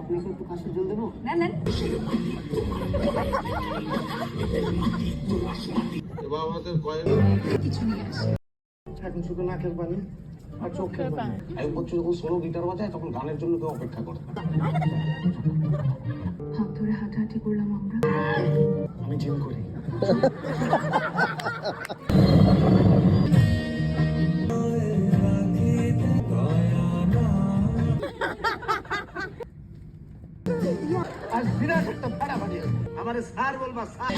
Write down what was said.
আপনাকে একটু কাশির জল দেবো? নেন নেন। এবার আমাদের কয়েক কিছু নিয়ে আসি। এখন শুধু নাকের পানি আর চোখের পানি। এক বছর যখন সোলো গিটার বাজায় তখন গানের জন্য কেউ অপেক্ষা করে না। হাত ধরে হাঁটাহাঁটি করলাম আমরা। আমি জিম করি। আজ বিরাট একটা ফাড়া বানিয়ে আমার স্যার বলবা স্যার।